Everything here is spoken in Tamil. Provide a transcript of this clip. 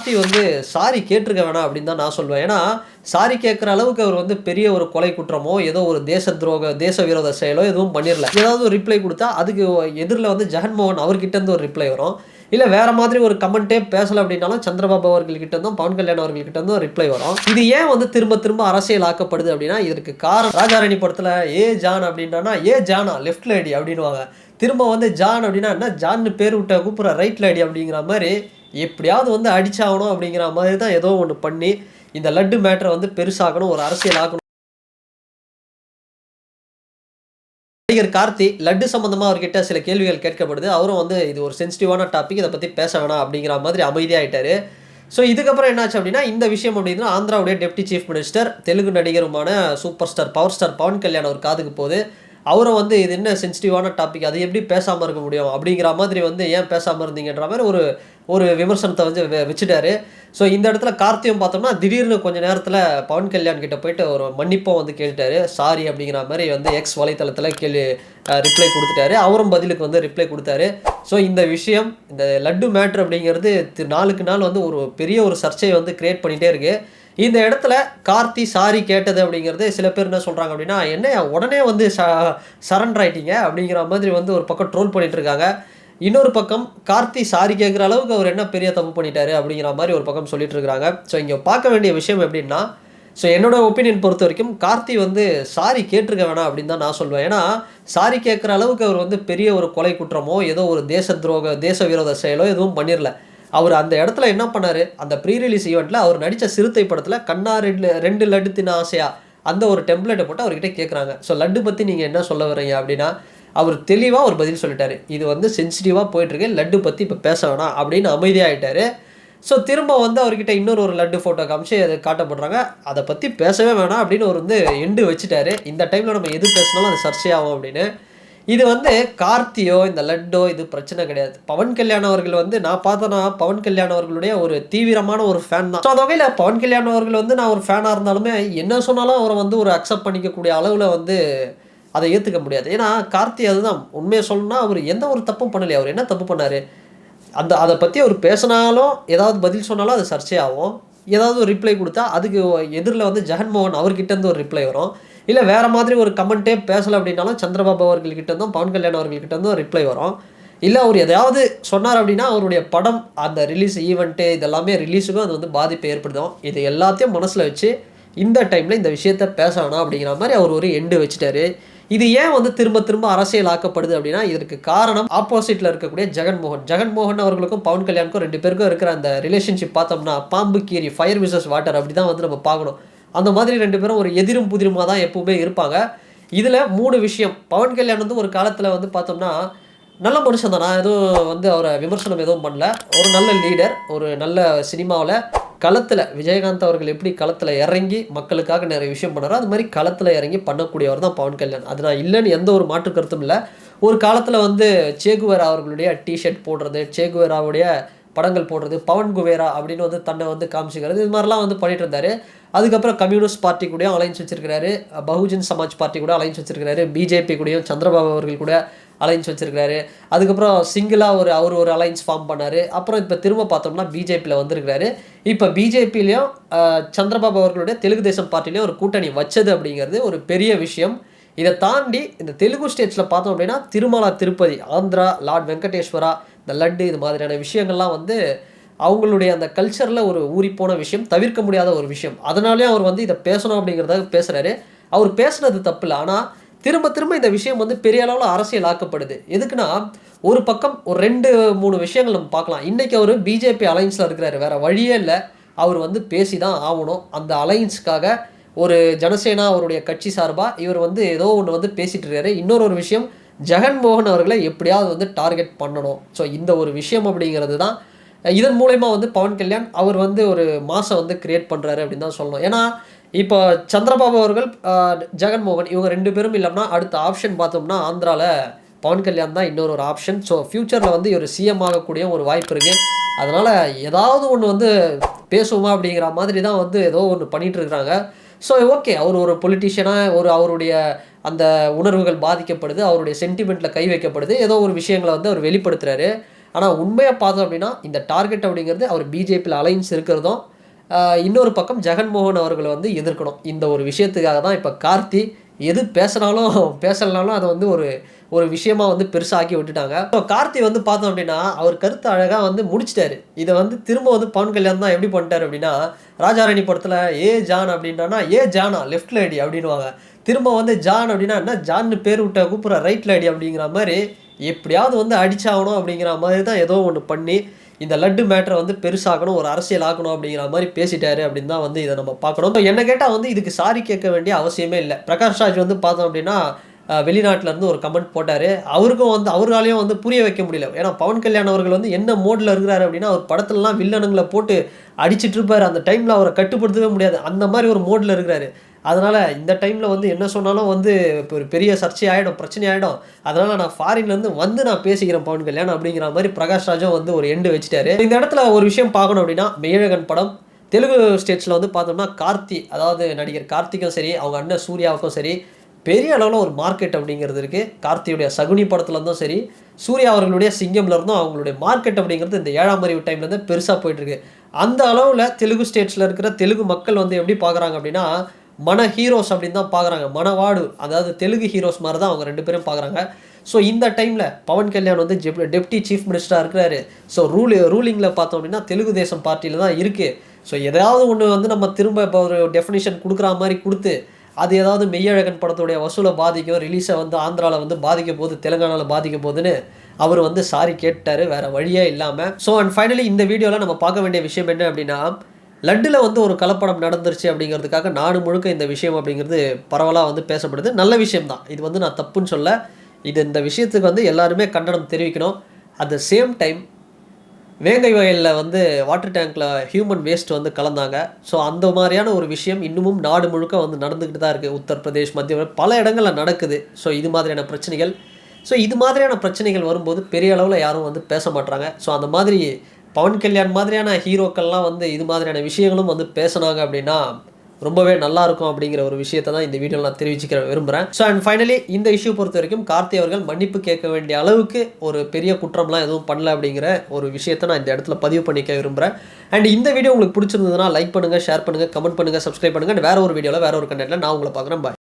கார்த்தி வந்து சாரி கேட்டிருக்க வேணாம் அப்படின்னு தான் நான் சொல்லுவேன். ஏன்னா, சாரி கேட்கிற அளவுக்கு அவர் வந்து பெரிய ஒரு கொலை குற்றமோ, ஏதோ ஒரு தேச விரோத செயலோ எதுவும் பண்ணிறல. ஏதாவது ஒரு ரிப்ளை குடுத்தா, அதுக்கு எதிர்ல வந்து ஜெகன்மோகன் அவர்கிட்ட இருந்து ஒரு ரிப்ளை வரும். இல்ல வேற மாதிரி ஒரு கமெண்ட்டே பேசல அப்படின்னாலும், சந்திரபாபு அவர்கள்கிட்ட இருந்தும், பவன் கல்யாண் அவர்கள்கிட்ட இருந்தும் ரிப்ளை வரும். இது ஏன் வந்து திரும்ப திரும்ப அரசியல் ஆக்கப்படுது அப்படின்னா, இதற்கு காரணம் ராஜாராணி படத்துல "ஏ ஜான்" அப்படின்றான்னா, "ஏ ஜானா லெஃப்ட்ல அடி" அப்படின்னுவாங்க. திரும்ப வந்து ஜான் அப்படின்னா, என்ன ஜான்னு பேர் விட்ட கூப்பிடுற ரைட்ல அடி அப்படிங்கிற மாரி, எப்படியாவது வந்து அடிச்சாகணும் அப்படிங்கிற மாதிரி தான் ஏதோ ஒண்ணு பண்ணி, இந்த லட்டு மேட்டர வந்து பெருசாக்கணும், ஒரு அரசியல் ஆக்கணும். நடிகர் கார்த்தி லட்டு சம்பந்தமா அவர்கிட்ட சில கேள்விகள் கேட்கப்படுது. அவரும் வந்து இது ஒரு சென்சிட்டிவான டாபிக், இத பத்தி பேச வேணாம் அப்படிங்கிற மாதிரி அமைதியாயிட்டாரு. ஸோ இதுக்கப்புறம் என்னாச்சு அப்படின்னா, இந்த விஷயம் அப்படின்னா ஆந்திராவுடைய டெப்டி சீஃப் மினிஸ்டர், தெலுங்கு நடிகருமான super star, power star Pawan Kalyan அவர் காதுக்கு போகுது. அவரும் வந்து இது என்ன சென்சிட்டிவான டாபிக், அது எப்படி பேசாம இருக்க முடியும்? அப்படிங்கிற மாதிரி வந்து ஏன் பேசாம இருந்தீங்கன்ற மாரி ஒரு ஒரு விமர்சனத்த வந்து வச்சுட்டாரு. ஸோ இந்த இடத்துல கார்த்தியும் பார்த்தோம்னா, திடீர்னு கொஞ்ச நேரத்தில பவன் கல்யாண் கிட்ட போயிட்டு ஒரு மன்னிப்பும் வந்து கேட்டுட்டாரு. சாரி அப்படிங்கிற மாரி வந்து எக்ஸ் வலைத்தளத்தில ரிப்ளை குடுத்துட்டாரு. அவரும் பதிலுக்கு வந்து ரிப்ளை குடுத்தாரு. ஸோ இந்த விஷயம், இந்த லட்டு மேட்டர் அப்படிங்கிறது நாளுக்கு நாள் வந்து ஒரு பெரிய ஒரு சர்ச்சைய வந்து கிரியேட் பண்ணிட்டே இருக்கு. இந்த இடத்துல கார்த்தி சாரி கேட்டது அப்படிங்கிறது சில பேர் என்ன சொல்றாங்க அப்படின்னா, "என்னய்யா உடனே வந்து சரண்டர் ஆயிட்டீங்க" அப்படிங்கிற மாதிரி வந்து ஒரு பக்கம் ட்ரோல் பண்ணிட்டு இருக்காங்க. இன்னொரு பக்கம் கார்த்தி சாரி கேட்கிற அளவுக்கு அவர் என்ன பெரிய தப்பு பண்ணிட்டாரு அப்படிங்கிற மாரி ஒரு பக்கம் சொல்லிட்டு இருக்காங்க. ஸோ இங்க பார்க்க வேண்டிய விஷயம் எப்படின்னா, ஸோ என்னோட ஒப்பீனியன் பொறுத்தவரைக்கும் கார்த்தி வந்து சாரி கேட்டிருக்க வேணாம் அப்படின்னு தான் நான் சொல்லுவேன். ஏன்னா, சாரி கேட்கிற அளவுக்கு அவர் வந்து பெரிய ஒரு கொலை குற்றமோ, ஏதோ ஒரு தேச விரோத செயலோ எதுவும் பண்ணிறல. அவரு அந்த இடத்துல என்ன பண்ணாரு, அந்த ப்ரீ ரிலீஸ் ஈவென்ட்ல அவர் நடிச்ச சிறுத்தை படத்துல "கண்ணா 2 லட்டு தின்ன ஆசையா" அந்த ஒரு டெம்ப்ளேட்ட போட்டு அவர்கிட்ட கேட்குறாங்க. ஸோ லட்டு பத்தி நீங்க என்ன சொல்ல வர்றீங்க அப்படின்னா, அவர் தெளிவா ஒரு பதில் சொல்லிட்டாரு. இது வந்து சென்சிட்டிவா போயிட்டுருக்கு. லட்டு பத்தி இப்ப பேச வேணாம் அப்படின்னு அமைதியாயிட்டாரு. ஸோ திரும்ப வந்து அவர்கிட்ட இன்னொரு ஒரு லட்டு ஃபோட்டோ காமிச்சு அத காட்டப்படுறாங்க. அத பத்தி பேசவே வேணாம் அப்படின்னு அவர் வந்து எண்டு வச்சுட்டாரு. இந்த டைம்ல நம்ம எது பேசினாலும் அது சர்ச்சையாகும் அப்படின்னு. இது வந்து கார்த்தியோ, இந்த லட்டோ இது பிரச்சனை கிடையாது. பவன் கல்யாண் அவர்கள் வந்து நான் பார்த்தேன்னா, பவன் கல்யாண் அவர்களுடைய ஒரு தீவிரமான ஒரு ஃபேன் தான். ஸோ அந்த வகையில பவன் கல்யாண் அவர்கள் வந்து நான் ஒரு ஃபேனா இருந்தாலுமே, என்ன சொன்னாலும் அவர வந்து ஒரு அக்செப்ட் பண்ணிக்கக்கூடிய அளவுல வந்து அத ஏத்துக்க முடியாது. ஏன்னா, கார்த்தி அதுதான் உண்மைய சொல்லணும்னா, அவரு எந்த ஒரு தப்பும் பண்ணலையே. அவரு என்ன தப்பு பண்ணாரு? அத பத்தி அவரு பேசினாலும், ஏதாவது பதில் சொன்னாலும் அது சர்ச்சையாகும். ஏதாவது ஒரு ரிப்ளை குடுத்தா, அதுக்கு எதிர்ல வந்து ஜெகன்மோகன் அவர்கிட்ட இருந்து ஒரு ரிப்ளை வரும். இல்ல வேற மாதிரி ஒரு கமெண்ட்டே பேசல அப்படின்னாலும், சந்திரபாபு அவர்கள்கிட்ட இருந்தும், பவன் கல்யாண் அவர்கள்கிட்ட இருந்தும் ரிப்ளை வரும். இல்ல அவரு எதையாவது சொன்னார் அப்படின்னா, அவருடைய படம், அந்த ரிலீஸ் ஈவென்ட்டு இதெல்லாமே ரிலீஸுக்கும் அது வந்து பாதிப்பை ஏற்படுத்தும். இது எல்லாத்தையும் மனசுல வச்சு, இந்த டைம்ல இந்த விஷயத்த பேச வேணாம் அப்படிங்கிற மாரி அவர் ஒரு எண்டு வச்சுட்டாரு. இது ஏன் வந்து திரும்ப திரும்ப அரசியல் ஆக்கப்படுது அப்படின்னா, இதற்கு காரணம் ஆப்போசிட்ல இருக்கக்கூடிய ஜெகன்மோகன். ஜெகன்மோகன் அவர்களுக்கும், பவன் கல்யாணுக்கும் 2 பேருக்கும் இருக்கிற அந்த ரிலேஷன்ஷிப் பார்த்தோம்னா, பாம்பு, கீரி, ஃபயர் விசஸ் வாட்டர் அப்படிதான் வந்து நம்ம பார்க்கணும். அந்த மாதிரி 2 பேரும் ஒரு எதிரும் புதிருமா தான் எப்பவுமே இருப்பாங்க. இதுல 3 விஷயம். பவன் கல்யாண் வந்து ஒரு காலத்துல வந்து பார்த்தோம்னா, நல்ல மனுஷன் தான். நான் எதுவும் வந்து அவர விமர்சனம் எதுவும் பண்ணல. ஒரு நல்ல லீடர், ஒரு நல்ல சினிமாவுல களத்துல விஜயகாந்த் அவர்கள் எப்படி களத்துல இறங்கி மக்களுக்காக நிறைய விஷயம் பண்ணாரோ, அது மாரி களத்துல இறங்கி பண்ணக்கூடியவர் தான் பவன் கல்யாண். அது நான் இல்லன்னு எந்த ஒரு மாற்று கருத்தும் இல்ல. ஒரு காலத்துல வந்து சேகுவேரா அவர்களுடைய டீ ஷர்ட் போடுறது, சேகுவேராவுடைய படங்கள் போடுறது, பவன் குவேரா அப்படின்னு வந்து தன்னை வந்து காமிச்சுக்கிறது, இது மாரிலாம் வந்து பண்ணிட்டு இருந்தாரு. அதுக்கப்புறம் கம்யூனிஸ்ட் பார்ட்டி கூடயும் அலைன்ஸ் வச்சிருக்கிறாரு. பகுஜன் சமாஜ் பார்ட்டி கூட அலைன்ஸ் வச்சிருக்கிறாரு. பிஜேபி கூடயும் சந்திரபாபு அவர்கள் கூட அலைன்ஸ் வச்சிருக்கிறாரு. அதுக்கப்புறம் சிங்கிளா அவர் ஒரு அலைன்ஸ் ஃபார்ம் பண்ணாரு. அப்புறம் இப்ப திரும்ப பார்த்தோம்னா பிஜேபில வந்திருக்கிறாரு. இப்ப பிஜேபிலயும் சந்திரபாபு அவர்களுடைய தெலுங்கு தேசம் பார்ட்டிலயும் ஒரு கூட்டணி வச்சது அப்படிங்கிறது ஒரு பெரிய விஷயம். இத தாண்டி இந்த தெலுங்கு ஸ்டேட்ஸ்ல பார்த்தோம் அப்படின்னா, திருமலா திருப்பதி, ஆந்திரா, லார்ட் வெங்கடேஸ்வரா, இந்த லட்டு இது மாதிரியான விஷயங்கள்லாம் வந்து அவங்களுடைய அந்த கல்ச்சர்ல ஒரு ஊறிப்போன விஷயம். தவிர்க்க முடியாத ஒரு விஷயம். அதனாலயும் அவர் வந்து இத பேசணும் அப்படிங்கிறதுக்காக பேசுறாரு. அவர் பேசுனது தப்பில்ல. ஆனா, திரும்ப திரும்ப இந்த விஷயம் வந்து பெரிய அளவுல அரசியல் ஆக்கப்படுது. எதுக்குன்னா, ஒரு பக்கம் ஒரு 2, 3 விஷயங்கள் நம்ம பார்க்கலாம். இன்னைக்கு அவரு பிஜேபி அலைன்ஸ்ல இருக்கிறாரு. வேற வழியே இல்ல. அவர் வந்து பேசி தான் ஆவணும். அந்த அலைன்ஸ்க்காக ஒரு ஜனசேனா அவருடைய கட்சி சார்பா இவர் வந்து ஏதோ ஒண்ணு வந்து பேசிட்டு இருக்காரு. இன்னொரு விஷயம், ஜெகன்மோகன் அவர்கள எப்படியாவது வந்து டார்கெட் பண்ணணும். ஸோ இந்த ஒரு விஷயம் அப்படிங்கிறது தான் இதன் மூலியமா வந்து பவன் கல்யாண் அவர் வந்து ஒரு மாஸ வந்து கிரியேட் பண்றாரு அப்படின்னு தான் சொல்லணும். ஏன்னா, இப்போ சந்திரபாபு அவர்கள், ஜெகன்மோகன் இவங்க 2 பேரும் இல்லாமனா, அடுத்த ஆப்ஷன் பார்த்தோம்னா, ஆந்திரால பவன் கல்யாண் தான் இன்னொரு ஒரு ஆப்ஷன். ஸோ ஃபியூச்சர்ல வந்து இவரு சிஎம் ஆகக்கூடிய ஒரு வாய்ப்பு இருக்கு. அதனால ஏதாவது ஒண்ணு வந்து பேசுவோமா அப்படிங்கிற மாதிரி தான் வந்து ஏதோ ஒண்ணு பண்ணிட்டு இருக்காங்க. So okay. அவர் ஒரு பொலிட்டீஷியனா அவருடைய அந்த உணர்வுகள் பாதிக்கப்படுது. அவருடைய சென்டிமென்ட்ல கை வைக்கப்படுது. ஏதோ ஒரு விஷயங்கள வந்து அவர் வெளிப்படுத்துறாரு. ஆனால் உண்மையாக பார்த்தோம் அப்படின்னா இந்த டார்கெட் அப்படிங்கிறது அவர் பிஜேபியில் அலைன்ஸ் இருக்கிறதும் இன்னொரு பக்கம் ஜெகன்மோகன் அவர்கள் வந்து எதிர்க்கணும். இந்த ஒரு விஷயத்துக்காக தான் இப்போ கார்த்தி எது பேசலனாலும் அதை வந்து ஒரு விஷயமா வந்து பெருசாக்கி விட்டுட்டாங்க. ஸோ கார்த்தி வந்து பார்த்தோம் அப்படின்னா அவர் கருத்து அழகாக வந்து முடிச்சிட்டாரு. இதை வந்து திரும்ப வந்து பவன் கல்யாண் தான் எப்படி பண்ணிட்டார் அப்படின்னா, ராஜாராணி படத்தில் ஏ ஜான் அப்படின்னா ஏ ஜானா லெஃப்ட்ல அடி அப்படின்வாங்க. திரும்ப வந்து ஜான் அப்படின்னா என்ன ஜான்னு பேர் விட்ட கூப்பிட்ற ரைட்ல அடி அப்படிங்கிற மாதிரி எப்படியாவது வந்து அடிச்சாகணும் அப்படிங்கிற மாதிரி தான் ஏதோ ஒன்று பண்ணி இந்த லட்டு மேட்டரை வந்து பெருசாகணும், ஒரு அரசியல் ஆக்கணும் அப்படிங்கிற மாதிரி பேசிட்டாரு அப்படின்னு தான் வந்து இதை நம்ம பார்க்கணும். ஸோ என்ன கேட்டால் வந்து இதுக்கு சாரி கேட்க வேண்டிய அவசியமே இல்லை. பிரகாஷ் ராஜ் வந்து பார்த்தோம் அப்படின்னா வெளிநாட்டிலேருந்து ஒரு கமெண்ட் போட்டார். அவருக்கும் வந்து அவராலையும் வந்து புரிய வைக்க முடியல. ஏன்னா பவன் கல்யாண் அவர்கள் வந்து என்ன மோடில் இருக்கிறாரு அப்படின்னா அவர் படத்துலலாம் வில்லனுங்களை போட்டு அடிச்சிட்டு இருப்பார். அந்த டைமில் அவரை கட்டுப்படுத்தவே முடியாது. அந்த மாதிரி ஒரு மோடில் இருக்கிறாரு. அதனால் இந்த டைமில் வந்து என்ன சொன்னாலும் வந்து இப்போ ஒரு பெரிய சர்ச்சை ஆகிடும், பிரச்சனை ஆகிடும். அதனால் நான் ஃபாரின்லேருந்து வந்து நான் பேசிக்கிறேன் பவன் கல்யாண் அப்படிங்கிற மாதிரி பிரகாஷ் ராஜும் வந்து ஒரு எண்டு வச்சுட்டாரு. இந்த இடத்துல ஒரு விஷயம் பார்க்கணும் அப்படின்னா மெய்யழகன் படம் தெலுங்கு ஸ்டேட்ஸில் வந்து பார்த்தோம்னா கார்த்தி, அதாவது நடிகர் கார்த்திக்கும் சரி அவங்க அண்ணன் சூர்யாவுக்கும் சரி பெரிய அளவில் ஒரு மார்க்கெட் அப்படிங்கிறது இருக்குது. கார்த்தியுடைய சகுனி படத்துலேருந்தும் சரி சூர்யா அவர்களுடைய சிங்கம்லேருந்தும் அவங்களுடைய மார்க்கெட் அப்படிங்கிறது இந்த 7ஆம் அறிவு டைம்லேருந்து பெருசாக போயிட்டுருக்கு. அந்த அளவில் தெலுங்கு ஸ்டேட்ஸில் இருக்கிற தெலுங்கு மக்கள் வந்து எப்படி பார்க்குறாங்க அப்படின்னா மன ஹீரோஸ் அப்படின்னு தான் பார்க்குறாங்க. மனவாடு, அதாவது தெலுங்கு ஹீரோஸ் மாதிரி தான் அவங்க 2 பேரும் பார்க்குறாங்க. ஸோ இந்த டைமில் பவன் கல்யாண் வந்து டெப்டி சீஃப் மினிஸ்டராக இருக்கிறாரு. ஸோ ரூலிங்கில் பார்த்தோம் அப்படின்னா தெலுங்கு தேசம் பார்ட்டியில் தான் இருக்குது. ஸோ எதாவது ஒன்று வந்து நம்ம திரும்ப இப்போ ஒரு டெஃபினிஷன் கொடுக்குற மாதிரி கொடுத்து அது ஏதாவது மெய்யழகன் படத்துடைய வசூலை பாதிக்கும், ரிலீஸை வந்து ஆந்திராவில் வந்து பாதிக்க போகுது, தெலுங்கானாவில் பாதிக்க போகுதுன்னு அவர் வந்து சாரி கேட்டார் வேறு வழியே இல்லாமல். ஸோ அண்ட் ஃபைனலி இந்த வீடியோவில் நம்ம பார்க்க வேண்டிய விஷயம் என்ன அப்படின்னா, லட்டில் வந்து ஒரு கலப்படம் நடந்துருச்சு அப்படிங்கிறதுக்காக நாடு முழுக்க இந்த விஷயம் அப்படிங்கிறது பரவலாக வந்து பேசப்படுது. நல்ல விஷயம்தான், இது வந்து நான் தப்புன்னு சொல்ல. இந்த விஷயத்துக்கு வந்து எல்லாருமே கண்டனம் தெரிவிக்கணும். அட் த சேம் டைம் வேங்கை வயலில் வந்து வாட்டர் டேங்க்கில் ஹியூமன் வேஸ்ட் வந்து கலந்தாங்க. ஸோ அந்த மாதிரியான ஒரு விஷயம் இன்னமும் நாடு முழுக்க வந்து நடந்துக்கிட்டு தான் இருக்குது. உத்தரப்பிரதேஷ், மத்திய பல இடங்களில் நடக்குது. ஸோ இது மாதிரியான பிரச்சனைகள் வரும்போது பெரிய அளவில் யாரும் வந்து பேச மாட்டாங்க. ஸோ அந்த மாதிரி பவன் கல்யாண் மாதிரியான ஹீரோக்கள்லாம் வந்து இது மாதிரியான விஷயங்களும் வந்து பேசினாங்க அப்படின்னா ரொம்பவே நல்லாயிருக்கும் அப்படிங்கிற ஒரு விஷயத்தை தான் இந்த வீடியோவில் நான் தெரிவிச்சுக்க விரும்புகிறேன். ஸோ அண்ட் ஃபைனலி இந்த இஷ்யூ பொறுத்த வரைக்கும் கார்த்தி அவர்கள் மன்னிப்பு கேட்க வேண்டிய அளவுக்கு ஒரு பெரிய குற்றம்லாம் எதுவும் பண்ணல அப்படிங்கிற ஒரு விஷயத்தை நான் இந்த இடத்துல பதிவு பண்ணிக்க விரும்புகிறேன். அண்ட் இந்த வீடியோ உங்களுக்கு பிடிச்சிருந்ததுன்னா லைக் பண்ணுங்கள், ஷேர் பண்ணுங்கள், கமெண்ட் பண்ணுங்கள், சப்ஸ்கிரைப் பண்ணுங்கள். வேறு ஒரு வீடியோவில் வேறு ஒரு கண்டென்ட்டில் நான் உங்களை பார்க்குறேன். பாய்.